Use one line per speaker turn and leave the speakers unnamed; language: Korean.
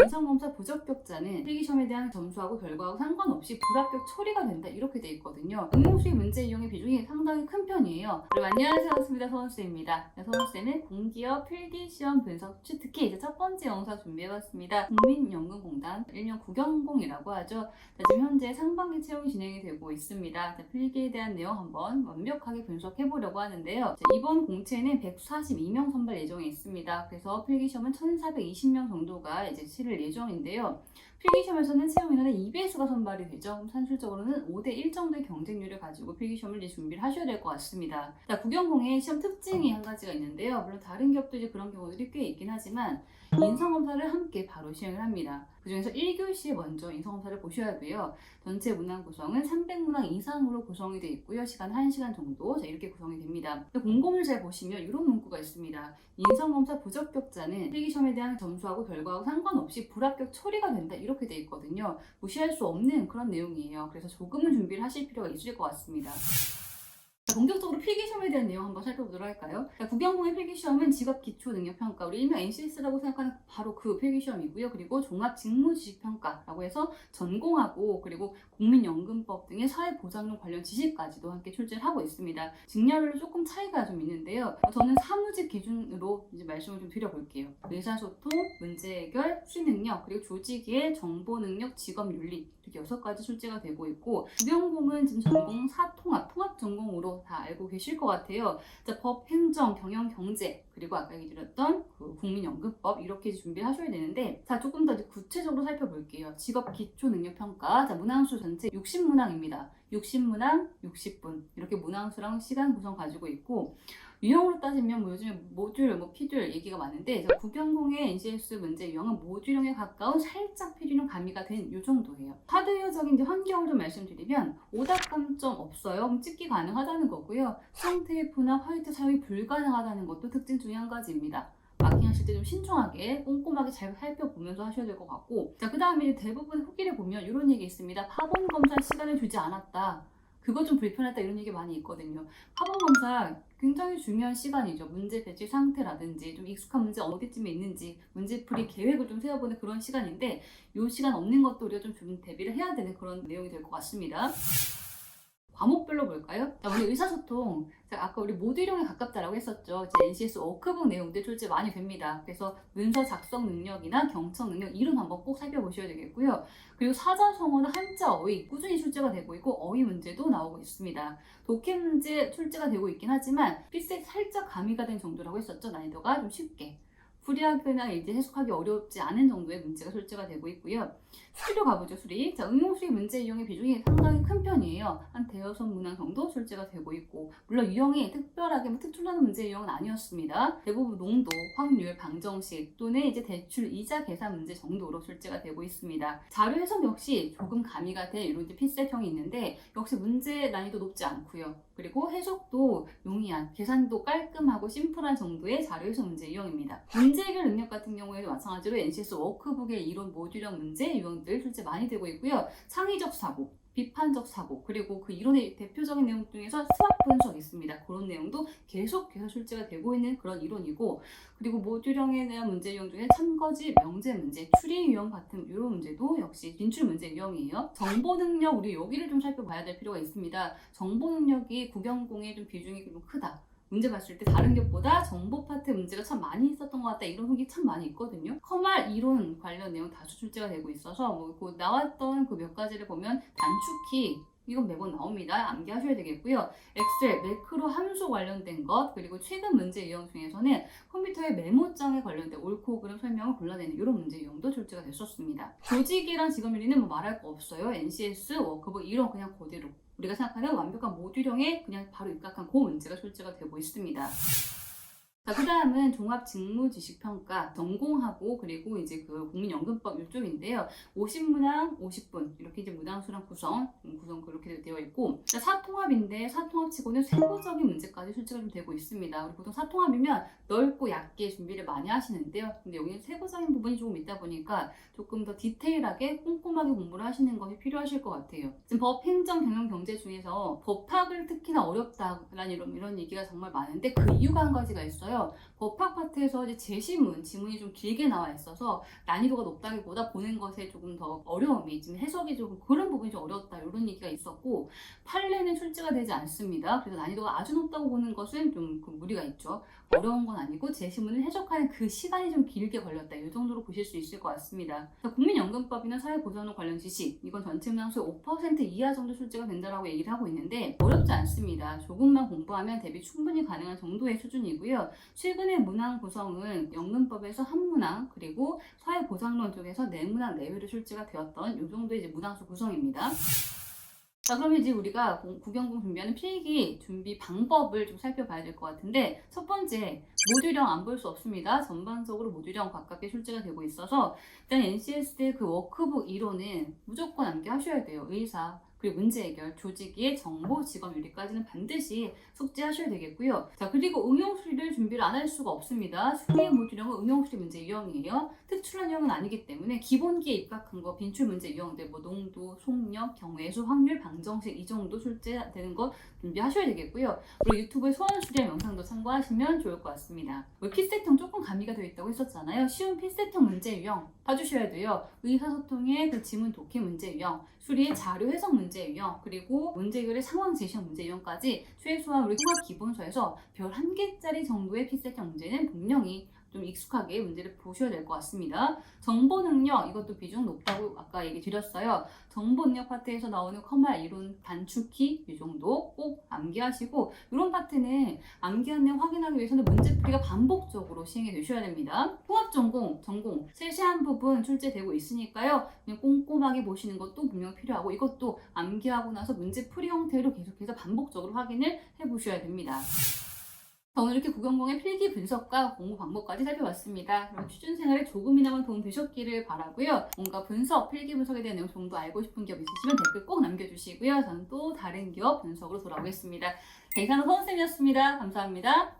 인성검사 부적격자는 필기시험에 대한 점수하고 결과하고 상관없이 불합격 처리가 된다 이렇게 돼 있거든요. 응용수의 문제 이용의 비중이 상당히 큰 편이에요. 여러분 안녕하세요. 반갑습니다. 서원쌤입니다. 서원쌤은 공기업 필기시험 분석 특히 이제 첫 번째 영상 준비해봤습니다. 국민연금공단 일명 국연공이라고 하죠. 지금 현재 상반기 채용이 진행이 되고 있습니다. 필기에 대한 내용 한번 완벽하게 분석해보려고 하는데요. 이번 공채는 142명 선발 예정이 있습니다. 그래서 필기시험은 1420명 정도가 이제 치를 예정인데요. 필기시험에서는 채용 인원의 EBS가 선발이 되죠. 산술적으로는 5대1 정도의 경쟁률을 가지고 필기시험을 이제 준비를 하셔야 될 것 같습니다. 국연공의 시험 특징이 한 가지가 있는데요. 물론 다른 기업도 이제 그런 경우들이 꽤 있긴 하지만 인성검사를 함께 바로 시행을 합니다. 그 중에서 1교시에 먼저 인성검사를 보셔야 돼요. 전체 문항 구성은 300문항 이상으로 구성이 되어 있고요. 시간 1시간 정도 이렇게 구성이 됩니다. 공고문을 잘 보시면 이런 문구가 있습니다. 인성검사 부적격자는 필기시험에 대한 점수하고 결과하고 상관없이 불합격 처리가 된다 이렇게 되어 있거든요. 무시할 수 없는 그런 내용이에요. 그래서 조금은 준비를 하실 필요가 있을 것 같습니다. 본격적으로 필기시험에 대한 내용 한번 살펴보도록 할까요? 국연공의 필기시험은 직업기초능력평가, 우리 일명 NCS라고 생각하는 바로 그 필기시험이고요. 그리고 종합직무지식평가라고 해서 전공하고 그리고 국민연금법 등의 사회보장료 관련 지식까지도 함께 출제를 하고 있습니다. 직렬별로 조금 차이가 좀 있는데요. 저는 사무직 기준으로 이제 말씀을 좀 드려볼게요. 의사소통, 문제해결, 수행능력, 그리고 조직의 정보능력, 직업윤리 이렇게 6가지 출제가 되고 있고, 국연공은 지금 전공 통합 전공으로 다 알고 계실 것 같아요. 법, 행정, 경영, 경제, 그리고 아까 얘기 드렸던 그 국민연금법 이렇게 준비를 하셔야 되는데, 조금 더 구체적으로 살펴볼게요. 직업 기초 능력 평가. 문항수 전체 60문항입니다. 60문항, 60분 이렇게 문항수랑 시간 구성 가지고 있고, 유형으로 따지면 요즘에 모듈, 피듈 얘기가 많은데, 국연공의 NCS 문제 유형은 모듈형에 가까운 살짝 피듈형 가미가 된 이 정도예요. 하드웨어적인 환경을 좀 말씀드리면 오답감점 없어요. 그럼 찍기 가능하다는 거고요. 수정 테이프나 화이트 사용이 불가능하다는 것도 특징 중에 한 가지입니다. 마킹하실 때 좀 신중하게 꼼꼼하게 잘 살펴보면서 하셔야 될 것 같고, 그 다음에 대부분 후기를 보면 이런 얘기 있습니다. 파본 검사 시간을 주지 않았다. 그거 좀 불편했다 이런 얘기 많이 있거든요. 파본 검사 굉장히 중요한 시간이죠. 문제 배치 상태라든지 좀 익숙한 문제 어디쯤에 있는지 문제풀이 계획을 좀 세워보는 그런 시간인데, 이 시간 없는 것도 우리가 좀 대비를 해야 되는 그런 내용이 될 것 같습니다. 과목별로 볼까요? 우리 의사소통, 아까 우리 모듈형에 가깝다라고 했었죠. NCS 워크북 내용들 출제 많이 됩니다. 그래서 문서 작성 능력이나 경청 능력 이름 한번 꼭 살펴보셔야 되겠고요. 그리고 사자성어나 한자 어휘 꾸준히 출제가 되고 있고, 어휘 문제도 나오고 있습니다. 독해 문제 출제가 되고 있긴 하지만 필세 살짝 가미가 된 정도라고 했었죠. 난이도가 좀 쉽게. 풀이하거나 이제 해석하기 어렵지 않은 정도의 문제가 출제가 되고 있고요. 수리로 가보죠, 수리. 응용수의 문제 이용의 비중이 상당히 큰 편이에요. 한 대여섯 문항 정도 출제가 되고 있고, 물론 유형이 특별하게 특출나는 문제 유형은 아니었습니다. 대부분 농도, 확률, 방정식 또는 이제 대출, 이자 계산 문제 정도로 출제가 되고 있습니다. 자료 해석 역시 조금 가미가 된 이런 이제 필셋형이 있는데, 역시 문제 난이도 높지 않고요. 그리고 해석도 용이한, 계산도 깔끔하고 심플한 정도의 자료 해석 문제 유형입니다. 문제 해결 능력 같은 경우에도 마찬가지로 NCS 워크북의 이론 모듈형 문제 유형들 출제 많이 되고 있고요. 창의적 사고, 비판적 사고, 그리고 그 이론의 대표적인 내용 중에서 수학 분석 있습니다. 그런 내용도 계속해서 출제가 되고 있는 그런 이론이고, 그리고 모듈형에 대한 문제 유형 중에 참거지, 명제 문제, 추리 유형 같은 이런 문제도 역시 진출 문제 유형이에요. 정보 능력, 우리 여기를 좀 살펴봐야 될 필요가 있습니다. 정보 능력이 국연공의 좀 비중이 좀 크다. 문제 봤을 때 다른 기업보다 정보 파트 문제가 참 많이 있었던 것 같다 이런 후기 참 많이 있거든요. 커말 이론 관련 내용 다수 출제가 되고 있어서 그 나왔던 그 몇 가지를 보면 단축키 이건 매번 나옵니다. 암기하셔야 되겠고요. 엑셀, 매크로 함수 관련된 것, 그리고 최근 문제 유형 중에서는 컴퓨터의 메모장에 관련된 옳고 그름 설명을 골라내는 이런 문제 유형도 출제가 됐었습니다. 조직이랑 직업윤리는 말할 거 없어요. NCS, 워크북 이런 그냥 그대로 우리가 생각하는 완벽한 모듈형에 그냥 바로 입각한 그 문제가 출제가 되고 있습니다. 그 다음은 종합직무지식평가 전공하고 그리고 이제 그 국민연금법 이쪽인데요. 50문항 50분 이렇게 이제 문항수랑 구성 그렇게 되어 있고, 사통합인데 사통합치고는 세부적인 문제까지 출제가 좀 되고 있습니다. 우리 보통 사통합이면 넓고 얇게 준비를 많이 하시는데요. 근데 여기는 세부적인 부분이 조금 있다 보니까 조금 더 디테일하게 꼼꼼하게 공부를 하시는 것이 필요하실 것 같아요. 지금 법, 행정, 경영, 경제 중에서 법학을 특히나 어렵다라는 이런 얘기가 정말 많은데 그 이유가 한 가지가 있어요. 있어요. 법학 파트에서 이제 제시문, 지문이 좀 길게 나와 있어서 난이도가 높다기보다 보는 것에 조금 더 어려움이, 지금 해석이 조금 그런 부분이 좀 어려웠다 이런 얘기가 있었고, 판례는 출제가 되지 않습니다. 그래서 난이도가 아주 높다고 보는 것은 좀 그 무리가 있죠. 어려운 건 아니고 제시문을 해석하는 그 시간이 좀 길게 걸렸다. 이 정도로 보실 수 있을 것 같습니다. 국민연금법이나 사회보장료 관련 지식, 이건 전체 문항수의 5% 이하 정도 출제가 된다라고 얘기를 하고 있는데 어렵지 않습니다. 조금만 공부하면 대비 충분히 가능한 정도의 수준이고요. 최근의 문항 구성은 연금법에서 한 문항, 그리고 사회보장론 쪽에서 4문항 내외로 출제가 되었던 이 정도의 이제 문항수 구성입니다. 자, 그럼 이제 우리가 국영공 준비하는 필기 준비 방법을 좀 살펴봐야 될 것 같은데, 첫 번째, 모듈형 안 볼 수 없습니다. 전반적으로 모듈형 가깝게 출제가 되고 있어서 일단 NCS의 그 워크북 이론은 무조건 암기하셔야 돼요. 의사, 그리고 문제 해결, 조직의 정보, 직업 윤리까지는 반드시 숙지하셔야 되겠고요. 자, 그리고 응용수리를 준비를 안 할 수가 없습니다. 수리의 모듈형은 응용수리 문제 유형이에요. 특출한 유형은 아니기 때문에 기본기에 입각한 거, 빈출 문제 유형들, 뭐 농도, 속력, 경우의 수, 확률, 방정식 이 정도 출제되는 거 준비하셔야 되겠고요. 그리고 유튜브에 소원수리한 영상도 참고하시면 좋을 것 같습니다. 필세트형 조금 가미가 되어 있다고 했었잖아요. 쉬운 필세트형 문제 유형 봐주셔야 돼요. 의사소통의 그 지문 독해 문제 유형, 수리의 자료 해석 문제 유형, 그리고 문제 해결의 상황 제시형 문제 유형까지 최소한 우리 통합 기본서에서 별 1개짜리 정도의 필세트형 문제는 분명히 좀 익숙하게 문제를 보셔야 될 것 같습니다. 정보 능력, 이것도 비중 높다고 아까 얘기 드렸어요. 정보 능력 파트에서 나오는 컴마 이론 단축키 이 정도 꼭 암기하시고, 이런 파트는 암기한 내용 확인하기 위해서는 문제풀이가 반복적으로 시행이 되셔야 됩니다. 통합전공, 전공 세세한 부분 출제되고 있으니까요. 그냥 꼼꼼하게 보시는 것도 분명 필요하고, 이것도 암기하고 나서 문제풀이 형태로 계속해서 반복적으로 확인을 해보셔야 됩니다. 오늘 이렇게 국영공의 필기 분석과 공부 방법까지 살펴봤습니다. 그럼 취준생활에 조금이나마 도움 되셨기를 바라고요. 뭔가 분석, 필기 분석에 대한 내용 좀 더 알고 싶은 기업 있으시면 댓글 꼭 남겨주시고요. 저는 또 다른 기업 분석으로 돌아오겠습니다. 이상은 서은쌤이었습니다. 감사합니다.